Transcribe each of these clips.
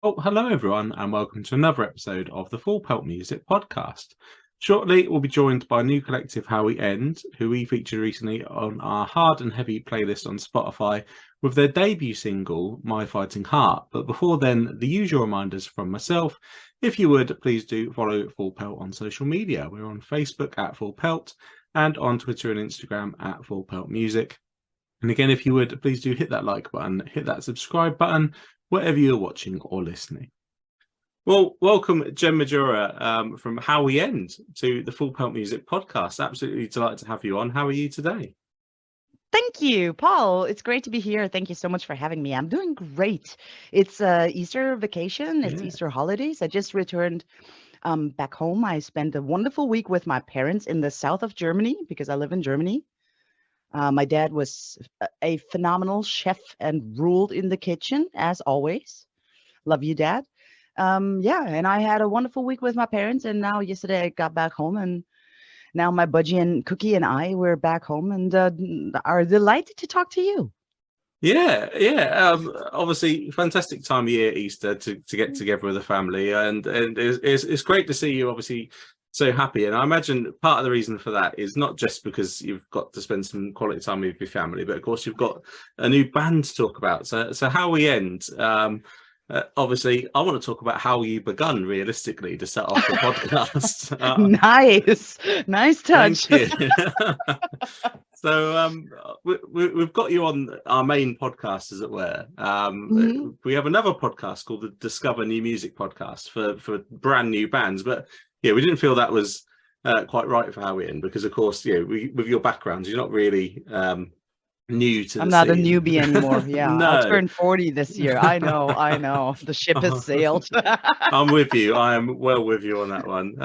Well, hello everyone, and welcome to another episode of the Full Pelt Music Podcast. Shortly, we'll be joined by new collective How We End, who we featured recently on our Hard and Heavy playlist on Spotify with their debut single, My Fighting Heart. But before then, the usual reminders from myself. If you would, please do follow Full Pelt on social media. We're on Facebook at Full Pelt and on Twitter and Instagram at Full Pelt Music. And again, if you would, please do hit that like button, hit that subscribe button, wherever you're watching or listening. Well, welcome, Jen Majura, from How We End to the Full Pelt Music Podcast. Absolutely delighted to have you on. How are you today? Thank you, Paul. It's great to be here. Thank you so much for having me. I'm doing great. It's Easter vacation. It's Yeah. Easter holidays. I just returned back home. I spent a wonderful week with my parents in the south of Germany because I live in Germany. My dad was a phenomenal chef and ruled in the kitchen, as always. Love you, Dad. Yeah, and I had a wonderful week with my parents. And now yesterday I got back home, and now my budgie and Cookie and I, we're back home and are delighted to talk to you. Yeah. Obviously, fantastic time of year, Easter, to get together with the family, and it's great to see you. Obviously, so happy, and I imagine part of the reason for that is not just because you've got to spend some quality time with your family, but of course you've got a new band to talk about. So How We End. Obviously, I want to talk about how you begun realistically to set off the podcast. Nice touch. Thank you. So we've got you on our main podcast, as it were. We have another podcast called the Discover New Music Podcast for brand new bands, but yeah, we didn't feel that was quite right for How We End because, of course, with your background, you're not really new to I'm the not scene. a newbie anymore. Yeah, No. I'll turn 40 this year. I know. The ship has sailed. I'm with you. I am well with you on that one.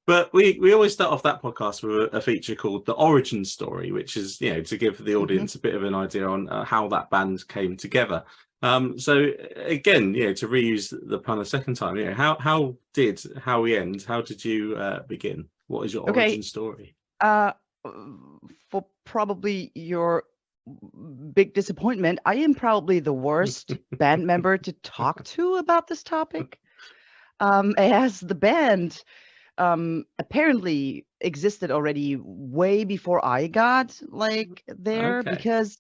But we always start off that podcast with a feature called The Origin Story, which is, to give the audience a bit of an idea on how that band came together. So again, to reuse the pun a second time, how did How We End? How did you begin? What is your origin story? For probably your big disappointment, I am probably the worst band member to talk to about this topic. As the band apparently existed already way before I got there, because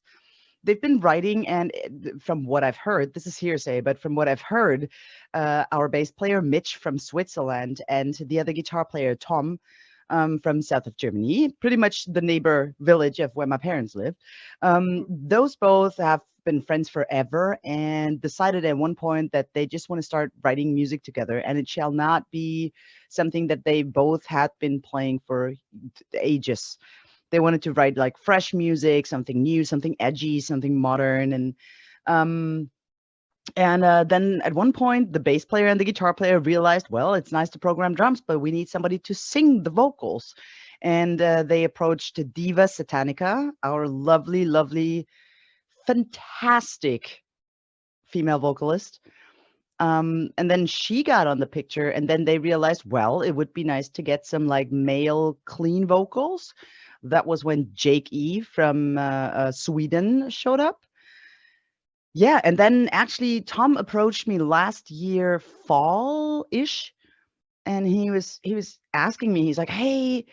they've been writing, and from what I've heard, this is hearsay, but from what I've heard, our bass player Mitch from Switzerland and the other guitar player Tom from south of Germany, pretty much the neighbor village of where my parents live. Those both have been friends forever and decided at one point that they just want to start writing music together, and it shall not be something that they both had been playing for ages. They wanted to write like fresh music, something new, something edgy, something modern, and then at one point, the bass player and the guitar player realized, well, it's nice to program drums, but we need somebody to sing the vocals. And they approached Diva Satanica, our lovely, fantastic female vocalist. And then she got on the picture, and then they realized, well, it would be nice to get some like male clean vocals. That was when Jake E from Sweden showed up. Yeah, and then actually Tom approached me last year fall-ish, and he was asking me, he's like, "Hey,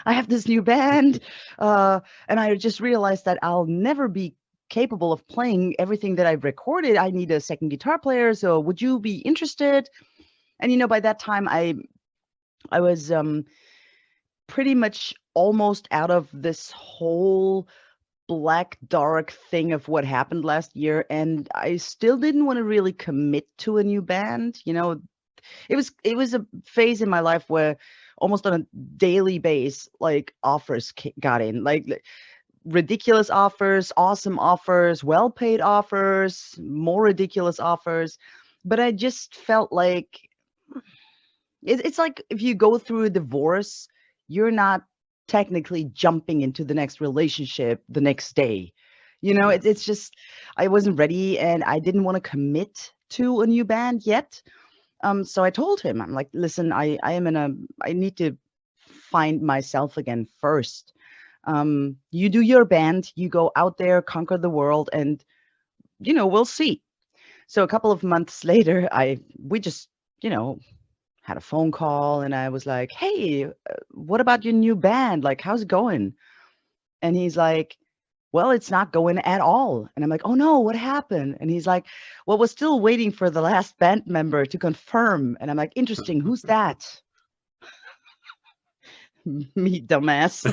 I have this new band, and I just realized that I'll never be capable of playing everything that I've recorded. I need a second guitar player, so would you be interested?" And by that time I was pretty much almost out of this whole black dark thing of what happened last year, and I still didn't want to really commit to a new band. It was a phase in my life where almost on a daily basis, like offers got in, like ridiculous offers, awesome offers, well-paid offers, more ridiculous offers, but I just felt like it's like if you go through a divorce, you're not technically jumping into the next relationship the next day. It's just I wasn't ready and I didn't want to commit to a new band yet. So I told him, I'm like, listen, I need to find myself again first. You do your band, you go out there, conquer the world, and we'll see. So a couple of months later, we just, you know, had a phone call, and I was like, "Hey, what about your new band? Like, how's it going?" And he's like, "Well, it's not going at all." And I'm like, "Oh no, what happened?" And he's like, "Well, we're still waiting for the last band member to confirm." And I'm like, "Interesting, who's that?" Me, dumbass.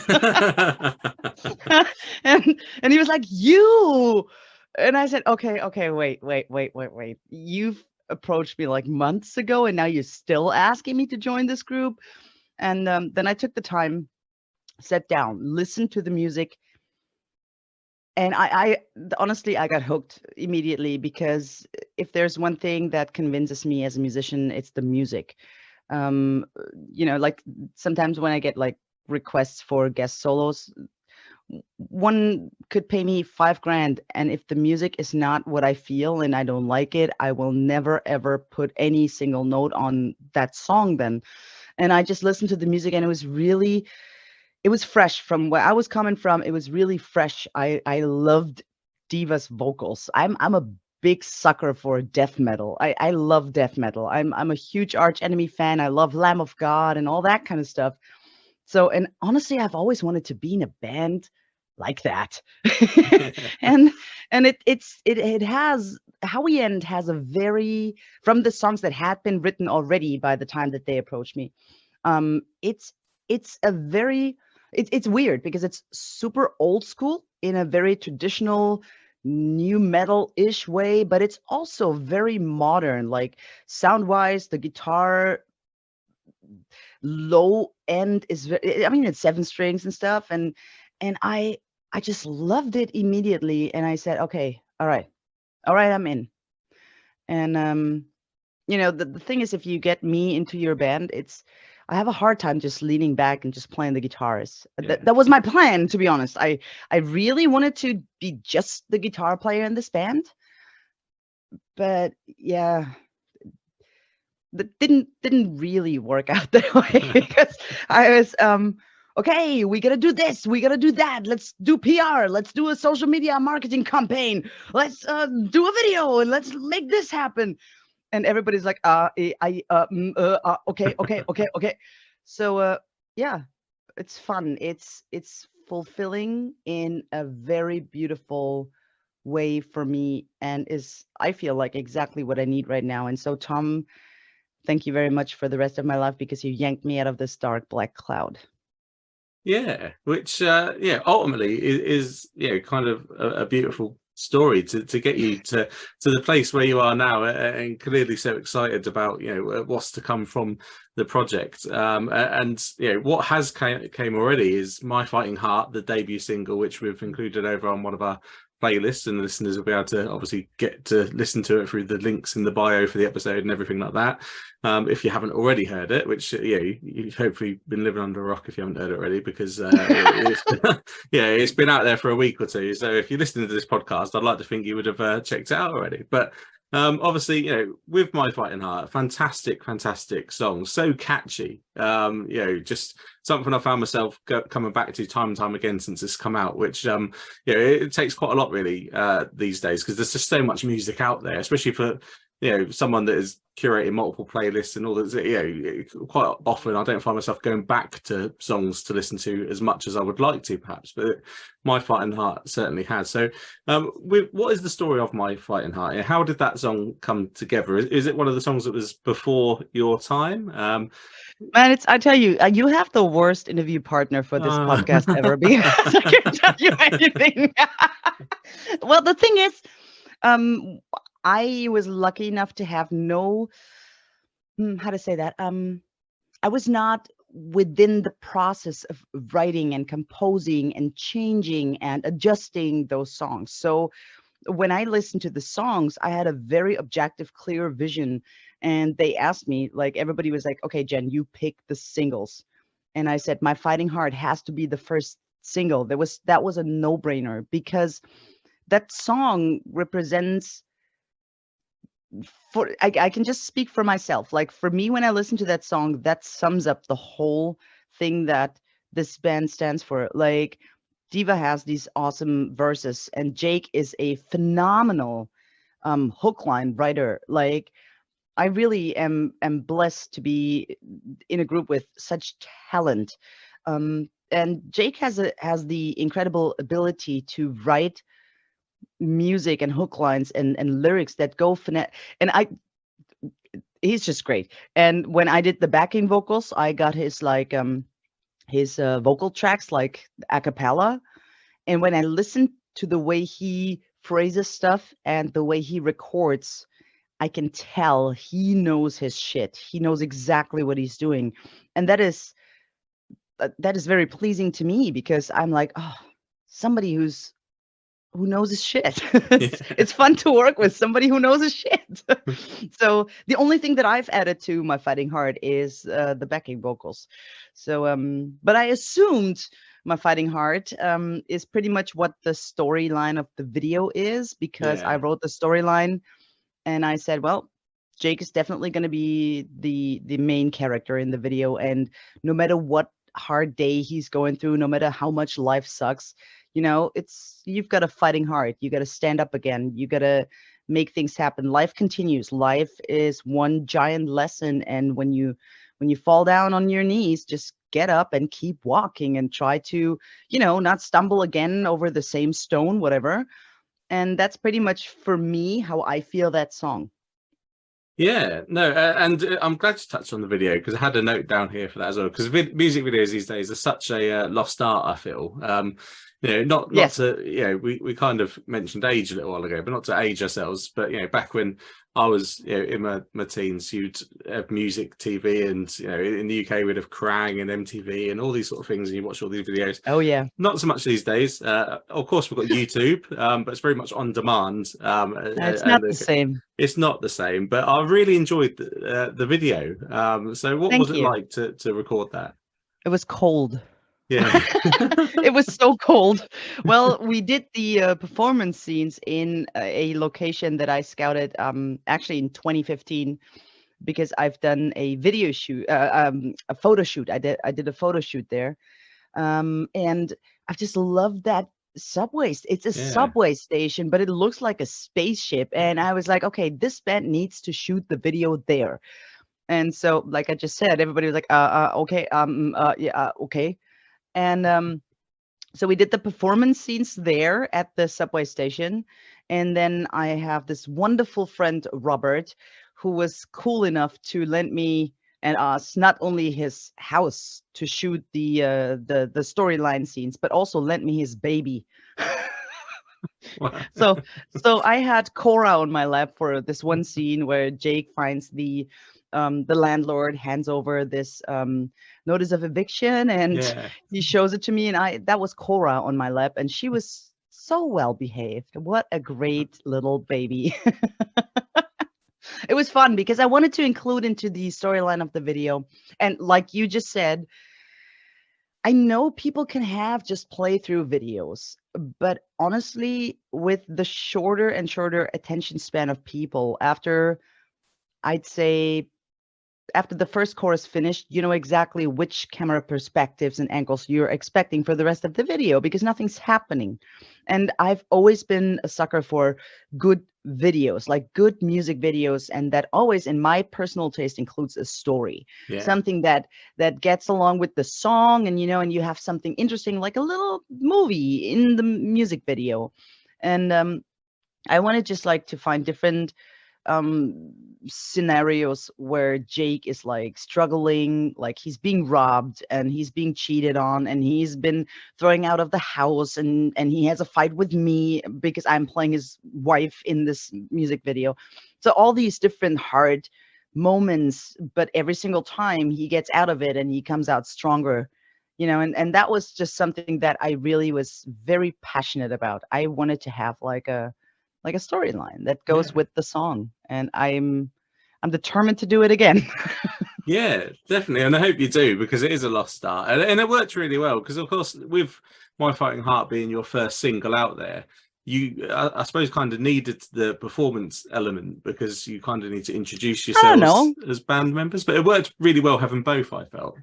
And he was like, "You." And I said, "Okay, okay, wait. You've approached me like months ago, and now you're still asking me to join this group." And then I took the time, sat down, listened to the music, and honestly, I got hooked immediately, because if there's one thing that convinces me as a musician, it's the music. Um, like sometimes when I get like requests for guest solos, one could pay me 5 grand, and if the music is not what I feel and I don't like it, I will never ever put any single note on that song then. And I just listened to the music, and it was fresh from where I was coming from. It was really fresh. I loved Diva's vocals. I'm a big sucker for death metal. I love death metal. I'm a huge Arch Enemy fan. I love Lamb of God and all that kind of stuff. So, and honestly, I've always wanted to be in a band like that. and it has Howie End has a very, from the songs that had been written already by the time that they approached me. It's a very, it's weird because it's super old school in a very traditional new metal-ish way, but it's also very modern, like sound wise. The guitar low end is I mean, it's 7 strings and stuff, and I just loved it immediately, and I said, "Okay, all right, I'm in." And the thing is, if you get me into your band, I have a hard time just leaning back and just playing the guitars. Yeah. That was my plan, to be honest. I really wanted to be just the guitar player in this band, but yeah, that didn't really work out that way, because I was okay, we gotta do this, we gotta do that, let's do PR, let's do a social media marketing campaign, let's do a video, and let's make this happen. And everybody's like, okay. So yeah, it's fun. It's fulfilling in a very beautiful way for me, and is, I feel like, exactly what I need right now. And so, Tom, thank you very much for the rest of my life, because you yanked me out of this dark black cloud. Yeah, which ultimately is kind of a beautiful story to get you to the place where you are now, and clearly so excited about what's to come from the project. And what has came already is My Fighting Heart, the debut single, which we've included over on one of our playlists, and the listeners will be able to obviously get to listen to it through the links in the bio for the episode and everything like that. If you haven't already heard it, which you've hopefully been living under a rock if you haven't heard it already, because it's been out there for a week or two. So if you're listening to this podcast, I'd like to think you would have checked it out already. But obviously, with My Fighting Heart, fantastic song, so catchy. Just something I found myself coming back to time and time again since it's come out, which it takes quite a lot really these days, because there's just so much music out there, especially for someone that is curating multiple playlists and all that. Quite often I don't find myself going back to songs to listen to as much as I would like to, perhaps, but My Fighting Heart certainly has. So what is the story of My Fighting Heart? How did that song come together? Is it one of the songs that was before your time? Man, I tell you, you have the worst interview partner for this podcast ever, because I can't tell you anything. Well, the thing is, I was lucky enough to have no, how to say that? I was not within the process of writing and composing and changing and adjusting those songs. So when I listened to the songs, I had a very objective, clear vision. And they asked me, like, everybody was like, "Okay, Jen, you pick the singles." And I said, My Fighting Heart has to be the first single. That was a no-brainer, because that song represents, I can just speak for myself. Like, for me, when I listen to that song, that sums up the whole thing that this band stands for. Like, Diva has these awesome verses, and Jake is a phenomenal hook line writer. Like, I really am blessed to be in a group with such talent. And Jake has the incredible ability to write music and hook lines and lyrics that go finesse. And he's just great. And when I did the backing vocals, I got his vocal tracks like a cappella. And when I listen to the way he phrases stuff and the way he records, I can tell he knows his shit. He knows exactly what he's doing. And that is very pleasing to me, because I'm like, oh, somebody who knows his shit. It's fun to work with somebody who knows his shit. So the only thing that I've added to my fighting heart is the backing vocals. So but I assumed my fighting heart is pretty much what the storyline of the video is, because I wrote the storyline and I said, well, Jake is definitely going to be the main character in the video, and no matter what hard day he's going through, no matter how much life sucks, you've got a fighting heart. You got to stand up again. You got to make things happen. Life continues. Life is one giant lesson, and when you fall down on your knees, just get up and keep walking and try to, not stumble again over the same stone, whatever. And that's pretty much for me how I feel that song. Yeah, no, and I'm glad you touched on the video, because I had a note down here for that as well. Because music videos these days are such a lost art, I feel. Not to, we kind of mentioned age a little while ago, but not to age ourselves. But back when I was in my teens, you'd have music TV, and in the UK we'd have Krang and MTV and all these sort of things, and you watch all these videos. Oh yeah. Not so much these days. Of course, we've got YouTube, but it's very much on demand. It's not the same. It's not the same, but I really enjoyed the video. So what was it like to record that? It was cold. Yeah. It was so cold. Well, we did the performance scenes in a location that I scouted actually in 2015, because I've done a video shoot, a photo shoot. I did a photo shoot there. And I just love that subway. It's a subway station, but it looks like a spaceship. And I was like, okay, this band needs to shoot the video there. And so, like I just said, everybody was like, okay, okay. And so we did the performance scenes there at the subway station. And then I have this wonderful friend, Robert, who was cool enough to lend me and us not only his house to shoot the storyline scenes, but also lent me his baby. So I had Cora on my lap for this one scene where Jake finds the landlord, hands over this notice of eviction, and he shows it to me, and that was Cora on my lap, and she was so well behaved. What a great little baby. It was fun because I wanted to include into the storyline of the video, and like you just said, I know people can have just playthrough videos, but honestly, with the shorter and shorter attention span of people, I'd say after the first chorus finished, you know exactly which camera perspectives and angles you're expecting for the rest of the video, because nothing's happening. And I've always been a sucker for good videos, like good music videos, and that always, in my personal taste, includes a story, something that gets along with the song, and and you have something interesting, like a little movie in the music video. And I wanted just like to find different scenarios where Jake is like struggling, like he's being robbed and he's being cheated on and he's been throwing out of the house, and he has a fight with me because I'm playing his wife in this music video. So all these different hard moments, but every single time he gets out of it and he comes out stronger, and that was just something that I really was very passionate about. I wanted to have like a storyline that goes with the song, and I'm determined to do it again. Yeah, definitely, and I hope you do, because it is a lost art, and it worked really well, because of course with My Fighting Heart being your first single out there, you I suppose kind of needed the performance element, because you kind of need to introduce yourselves as band members, but it worked really well having both, I felt.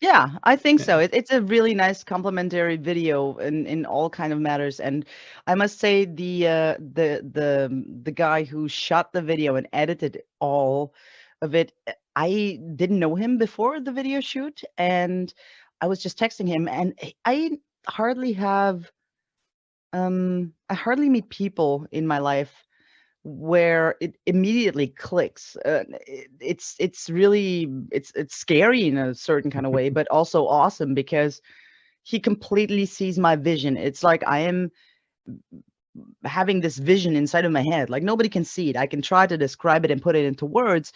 Yeah, I think Yeah. so. It's a really nice complimentary video in all kind of matters. And I must say the guy who shot the video and edited all of it, I didn't know him before the video shoot, and I was just texting him, and hardly have I hardly meet people in my life where it immediately clicks. It's really it's scary in a certain kind of way, but also awesome because he completely sees my vision. It's like I am having this vision inside of my head. Like nobody can see it. I can try to describe it and put it into words,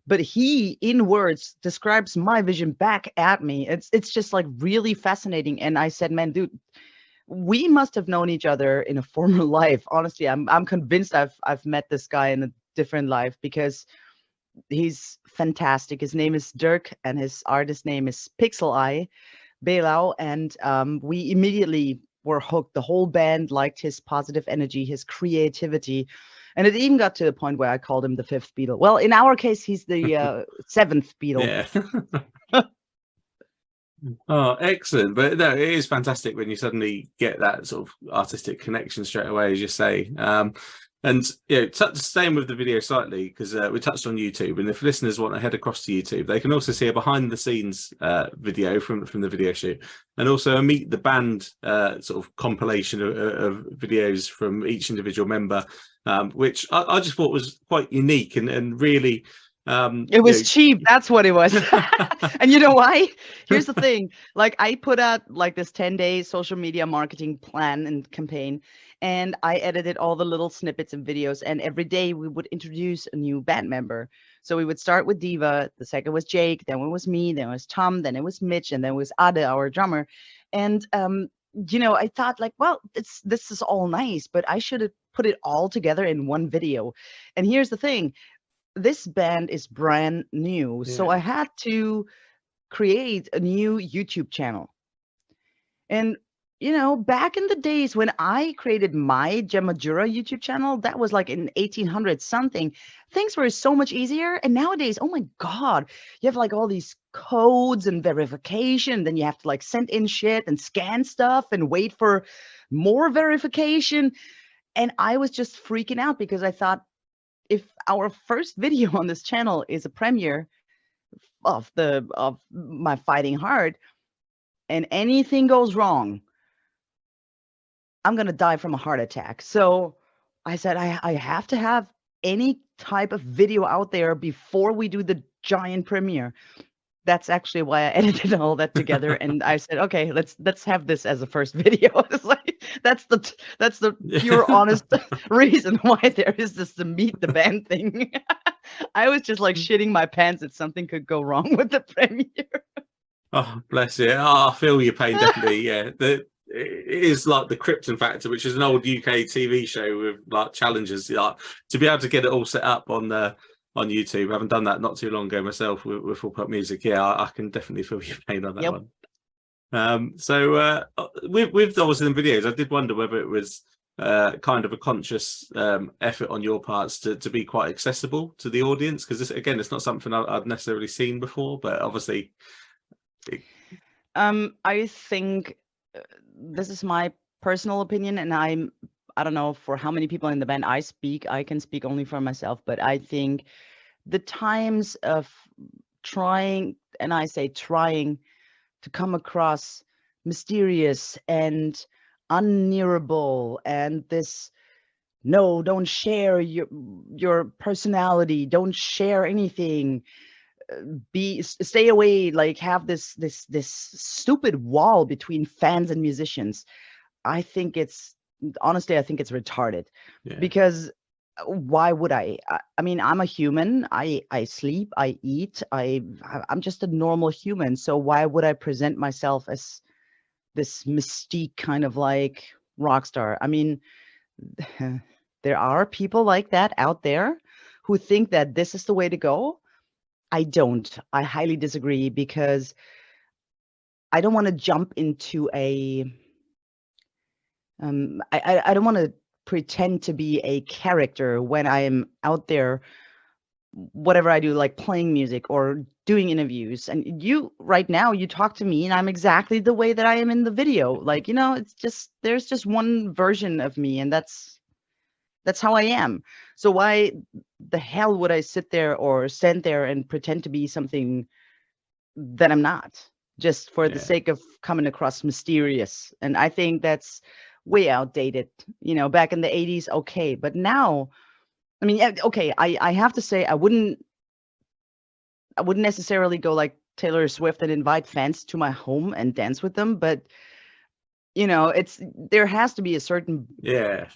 but he in words describes my vision back at me. It's just like really fascinating. And I said, man, dude, we must have known each other in a former life. Honestly, I'm convinced I've met this guy in a different life because he's fantastic. His name is Dirk, and his artist name is Pixel Eye Belau, and we immediately were hooked. The whole band liked his positive energy, his creativity, and it even got to the point where I called him the fifth Beatle. Well, in our case, he's the seventh Beatle. Yeah. Oh, excellent. But no, it is fantastic when you suddenly get that sort of artistic connection straight away, as you say. And same with the video slightly, because we touched on YouTube, and if listeners want to head across to YouTube, they can also see a behind the scenes video from the video shoot, and also a meet the band sort of compilation of videos from each individual member, which I just thought was quite unique and really it was cheap. That's what it was. And you know why? Here's the thing. Like I put out like this 10-day social media marketing plan and campaign, and I edited all the little snippets and videos, and every day we would introduce a new band member. So we would start with Diva, the second was Jake, then it was me, then it was Tom, then it was Mitch, and then it was Ade, our drummer. And I thought like, well, this is all nice, but I should have put it all together in one video. And here's the thing. This band is brand new, so I had to create a new YouTube channel. And back in the days when I created my Majura YouTube channel, that was like in 1800 something. Things were so much easier. And nowadays, oh my God, you have like all these codes and verification. Then you have to like send in shit and scan stuff and wait for more verification. And I was just freaking out because I thought, if our first video on this channel is a premiere of my fighting hard and anything goes wrong, I'm gonna die from a heart attack. So I said I have to have any type of video out there before we do the giant premiere. That's actually why I edited all that together, and I said, okay, let's have this as a first video. It's like that's the pure honest reason why there is this to meet the band thing. I was just like shitting my pants that something could go wrong with the premiere. Oh, bless you. Oh, I feel your pain, definitely. Yeah. It is like the Krypton Factor, which is an old UK TV show with like challenges. Like, to be able to get it all set up on YouTube. I haven't done that not too long ago myself with Full Pelt Music. Yeah, I can definitely feel your pain on that one. So with obviously the videos, I did wonder whether it was kind of a conscious effort on your parts to be quite accessible to the audience, because again, it's not something I've necessarily seen before, but obviously. I think this is my personal opinion, and I don't know for how many people in the band I speak. I can speak only for myself, but I think the times of trying, and I say trying, to come across mysterious and unnearable, and this no, don't share your personality, don't share anything, stay away, like have this stupid wall between fans and musicians. I think it's honestly, I think it's retarded. Because why would I mean, I'm a human. I sleep, I eat, I'm just a normal human. So why would I present myself as this mystique kind of like rock star? I mean, there are people like that out there who think that this is the way to go. I don't. I highly disagree, because I don't want to jump into I don't want to pretend to be a character when I am out there whatever I do, like playing music or doing interviews. And you right now, you talk to me and I'm exactly the way that I am in the video. Like, it's just there's just one version of me, and that's how I am. So why the hell would I sit there or stand there and pretend to be something that I'm not, just for the Yeah. sake of coming across mysterious? And I think that's way outdated. Back in the 80s, okay, but now, I mean, okay, I have to say I wouldn't necessarily go like Taylor Swift and invite fans to my home and dance with them, but it's there has to be a certain Yeah.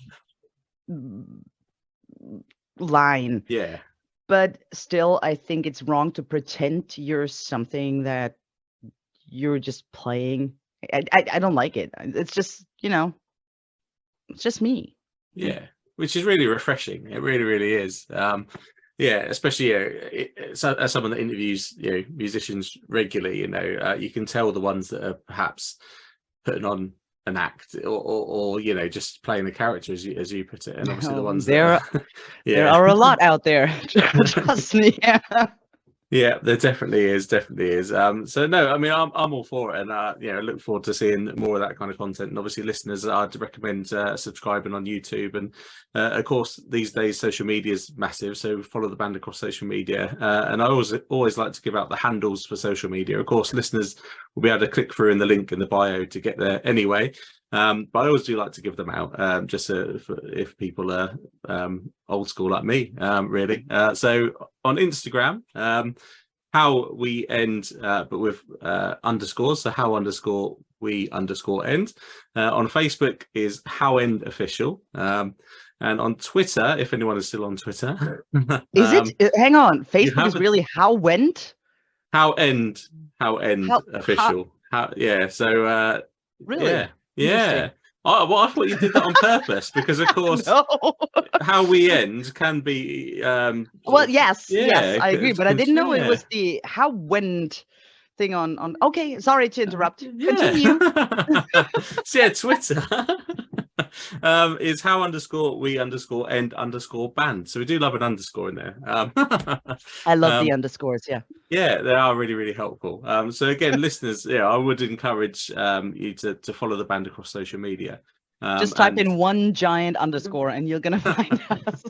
line. Yeah. But still, I think it's wrong to pretend you're something that you're just playing. I don't like it. It's just, it's just me. Yeah, which is really refreshing. It really, really is. Yeah, especially as someone that interviews musicians regularly, you can tell the ones that are perhaps putting on an act or just playing a character, as you put it, and obviously the ones there that there are a lot out there. Trust me. Yeah, there definitely is. So no, I mean, I'm all for it, and I look forward to seeing more of that kind of content. And obviously, listeners, I'd recommend subscribing on YouTube, and of course, these days social media is massive. So follow the band across social media, and I always like to give out the handles for social media. Of course, listeners will be able to click through in the link in the bio to get there anyway. But I always do like to give them out, just if people are old school like me, really. So on Instagram, how we end, but with underscores. So how_we_end. On Facebook is how end official. And on Twitter, if anyone is still on Twitter, Is it? Hang on. Facebook is really how went? How end official. Yeah. So really? yeah. I thought you did that on purpose because, of course, No. how we end can be. Well, yes, I agree, but I didn't know it was the how went thing on. Okay, sorry to interrupt. Continue. So yeah, Twitter is how_we_end_band. So we do love an underscore in there. I love the underscores. Yeah. Yeah, they are really, really helpful. So again, listeners, I would encourage you to follow the band across social media. Just type in one giant underscore and you're gonna find us.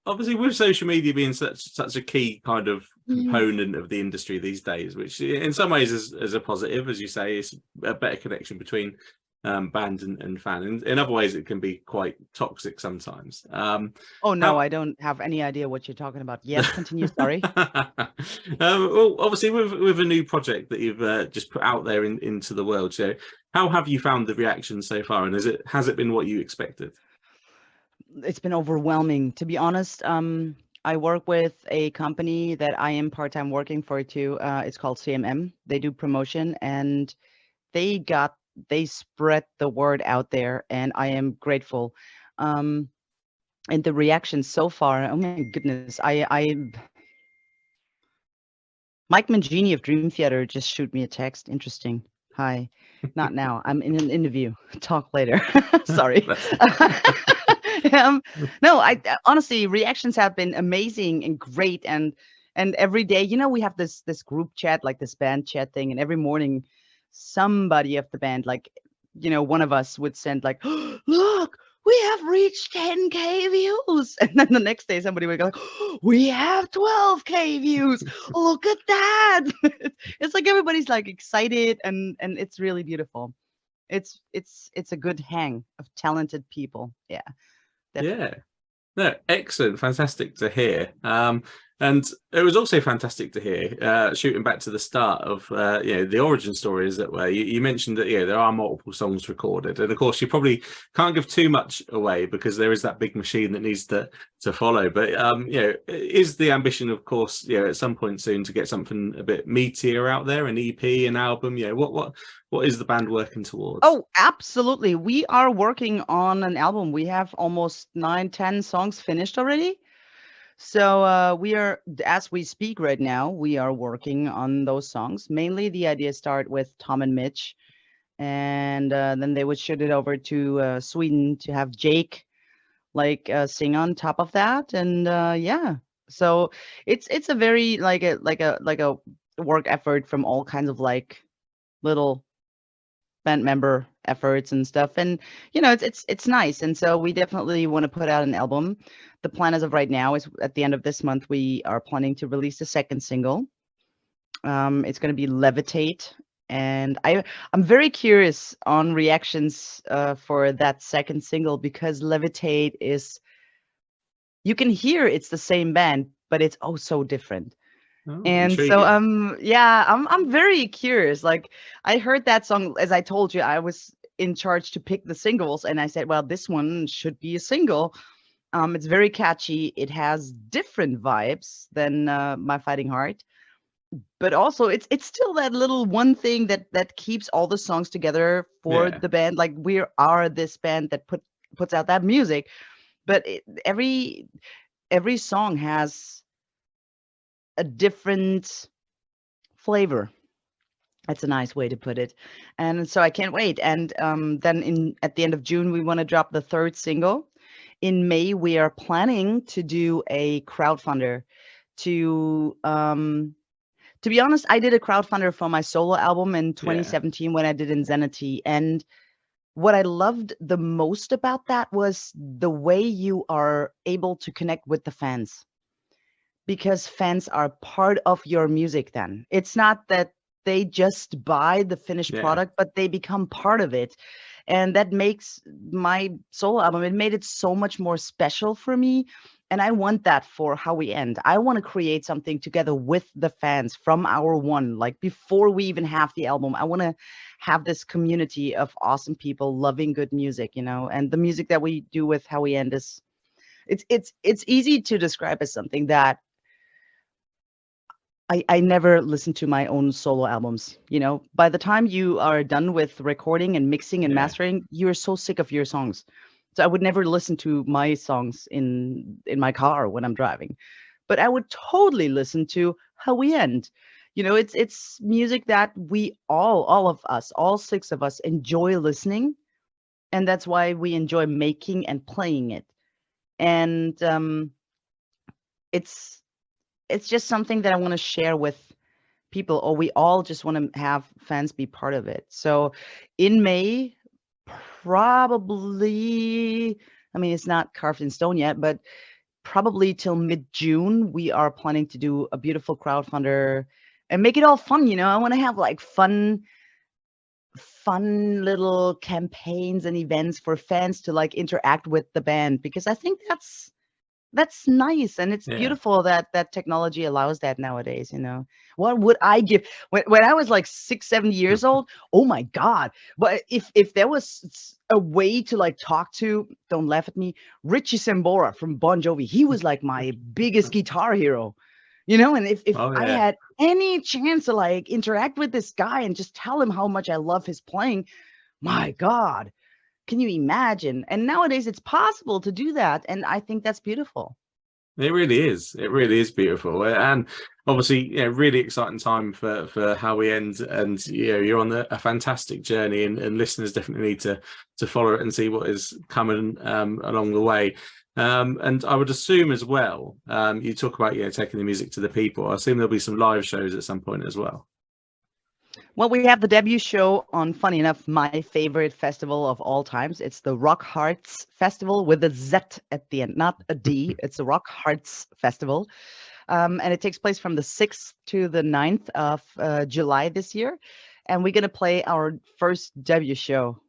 Obviously with social media being such a key kind of component of the industry these days, which in some ways is a positive, as you say, it's a better connection between band and fan. In other ways, it can be quite toxic sometimes. Oh no, I don't have any idea what you're talking about. Yes, continue. Sorry. Well, obviously, with a new project that you've just put out there into the world, so how have you found the reaction so far, and has it been what you expected? It's been overwhelming, to be honest. I work with a company that I am part-time working for too. It's called CMM. They do promotion, and they spread the word out there, and I am grateful. And the reaction so far, oh my goodness, Mike Mangini of Dream Theater just shoot me a text. Interesting. Hi. Not now. I'm in an interview. Talk later. Sorry. No, I honestly, reactions have been amazing and great, and every day, we have this group chat, like this band chat thing, and every morning somebody of the band, like, one of us would send like, oh, look, we have reached 10K views, and then the next day somebody would go like, oh, we have 12K views. Look at that. It's like everybody's like excited, and it's really beautiful. It's a good hang of talented people. Yeah. Definitely. Yeah. No, excellent, fantastic to hear. And it was also fantastic to hear, shooting back to the start of the origin story, as it were. You mentioned that there are multiple songs recorded, and of course you probably can't give too much away because there is that big machine that needs to follow. But is the ambition, of course, at some point soon to get something a bit meatier out there, an EP, an album? What is the band working towards? Oh, absolutely. We are working on an album. We have almost 9-10 songs finished already. So we are, as we speak right now, we are working on those songs. Mainly the idea start with Tom and Mitch, and then they would shoot it over to Sweden to have Jake like sing on top of that, and yeah. So it's a very like a work effort from all kinds of like little band member efforts and stuff, and it's nice. And so we definitely want to put out an album. The plan as of right now is at the end of this month we are planning to release the second single. It's going to be Levitate, and I'm very curious on reactions for that second single, because Levitate is, you can hear it's the same band, but it's oh so different. Oh, And so intriguing. yeah, I'm very curious. Like, I heard that song, as I told you, I was in charge to pick the singles, and I said, well, this one should be a single. It's very catchy. It has different vibes than My Fighting Heart, but also it's still that little one thing that keeps all the songs together for Yeah, the band. Like, we are this band that puts out that music, but every song has a different flavor. That's a nice way to put it. And so I can't wait. And then at the end of June, we want to drop the third single. In May, we are planning to do a crowdfunder to be honest, I did a crowdfunder for my solo album in yeah, 2017 when I did Insanity. And what I loved the most about that was the way you are able to connect with the fans, because fans are part of your music then. It's not that they just buy the finished yeah. product, but they become part of it. And that makes my solo album, it made it so much more special for me. And I want that for How We End. I want to create something together with the fans from hour one, like before we even have the album. I want to have this community of awesome people loving good music, and the music that we do with How We End is, it's easy to describe as something that I never listened to my own solo albums. By the time you are done with recording and mixing and Yeah. mastering, you're so sick of your songs. So I would never listen to my songs in my car when I'm driving. But I would totally listen to How We End. It's music that we all of us, all six of us, enjoy listening, and that's why we enjoy making and playing it. And it's it's just something that I want to share with people, or we all just want to have fans be part of it. So in May, probably, I mean, it's not carved in stone yet, but probably till mid-June, we are planning to do a beautiful crowdfunder and make it all fun. I want to have like fun little campaigns and events for fans to like interact with the band, because I think that's nice, and it's Yeah. beautiful that technology allows that nowadays. What would I give when I was like 6, 7 years old? Oh my God. But if there was a way to like talk to, don't laugh at me, Richie Sambora from Bon Jovi, he was like my biggest guitar hero. And if Oh I yeah. had any chance to like interact with this guy and just tell him how much I love his playing, my God, can you imagine? And nowadays it's possible to do that. And I think that's beautiful. It really is. It really is beautiful, and obviously, really exciting time for How We End. And you're on a fantastic journey, and listeners definitely need to follow it and see what is coming along the way. And I would assume as well, you talk about taking the music to the people. I assume there'll be some live shows at some point as well. Well, we have the debut show on, funny enough, my favorite festival of all times. It's the Rock Hearts Festival with a Z at the end, not a D. It's the Rock Hearts Festival. And it takes place from the 6th to the 9th of July this year. And we're going to play our first debut show.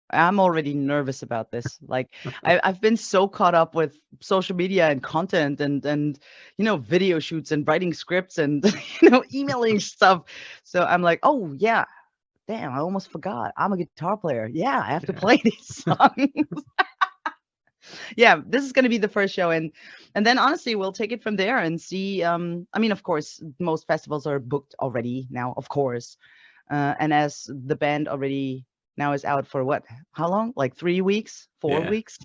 I'm already nervous about this. Like, I've been so caught up with social media and content and video shoots and writing scripts and emailing stuff. So I'm like, oh yeah, damn, I almost forgot. I'm a guitar player. Yeah, I have to Yeah. play these songs. Yeah, this is going to be the first show, and then honestly, we'll take it from there and see. I mean, of course, most festivals are booked already now, of course. And as the band already now is out for what? How long? Like 3 weeks, 4 Yeah. weeks.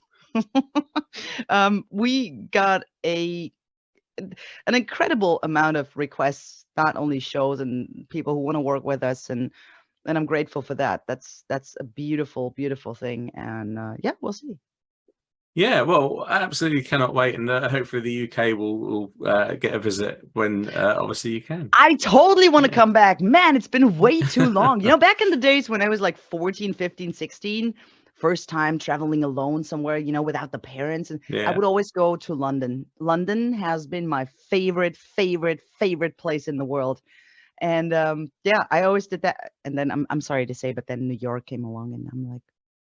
We got an incredible amount of requests, not only shows and people who want to work with us, and I'm grateful for that. That's a beautiful, beautiful thing. And yeah, we'll see. Yeah, well, I absolutely cannot wait, and hopefully the UK will get a visit when obviously you can. I totally want to Yeah. come back. Man, it's been way too long. Back in the days when I was like 14, 15, 16, first time traveling alone somewhere, without the parents. And I Yeah. would always go to London. London has been my favorite, favorite, favorite place in the world. And yeah, I always did that. And then I'm sorry to say, but then New York came along and I'm like,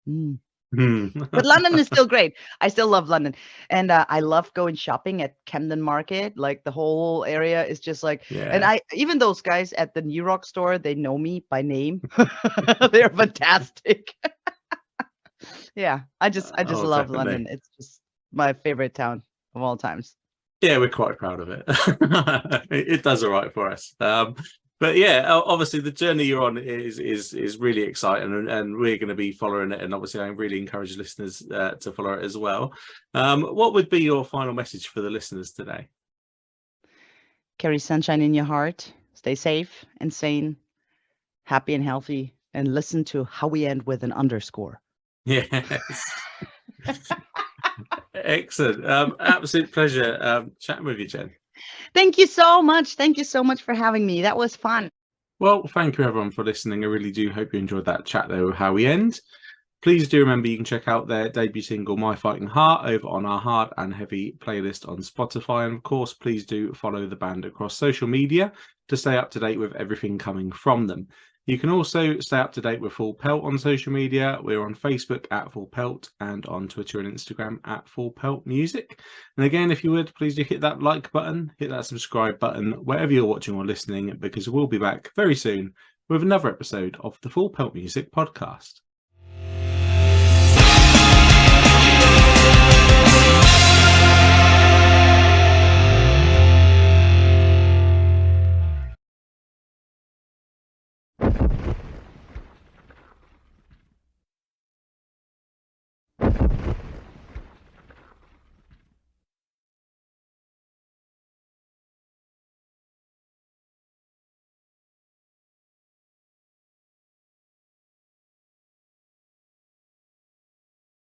hmm. Hmm. But London is still great. I still love London. And I love going shopping at Camden Market. Like the whole area is just like, and Yeah. even those guys at the New Rock store, they know me by name. They're fantastic. Yeah, I just Oh, love definitely. London. It's just my favorite town of all times. Yeah, we're quite proud of it. It does all right for us. But yeah, obviously the journey you're on is really exciting, and we're going to be following it. And obviously, I really encourage listeners to follow it as well. What would be your final message for the listeners today? Carry sunshine in your heart. Stay safe and sane, happy and healthy, and listen to how we end with an underscore. Yes. Excellent. Absolute pleasure chatting with you, Jen. Thank you so much. Thank you so much for having me. That was fun. Well, thank you everyone for listening. I really do hope you enjoyed that chat there with How We End. Please do remember you can check out their debut single My Fighting Heart over on our Hard and Heavy playlist on Spotify. And of course, please do follow the band across social media to stay up to date with everything coming from them. You can also stay up to date with Full Pelt on social media. We're on Facebook at Full Pelt and on Twitter and Instagram at Full Pelt Music. And again, if you would, please do hit that like button, hit that subscribe button, wherever you're watching or listening, because we'll be back very soon with another episode of the Full Pelt Music Podcast.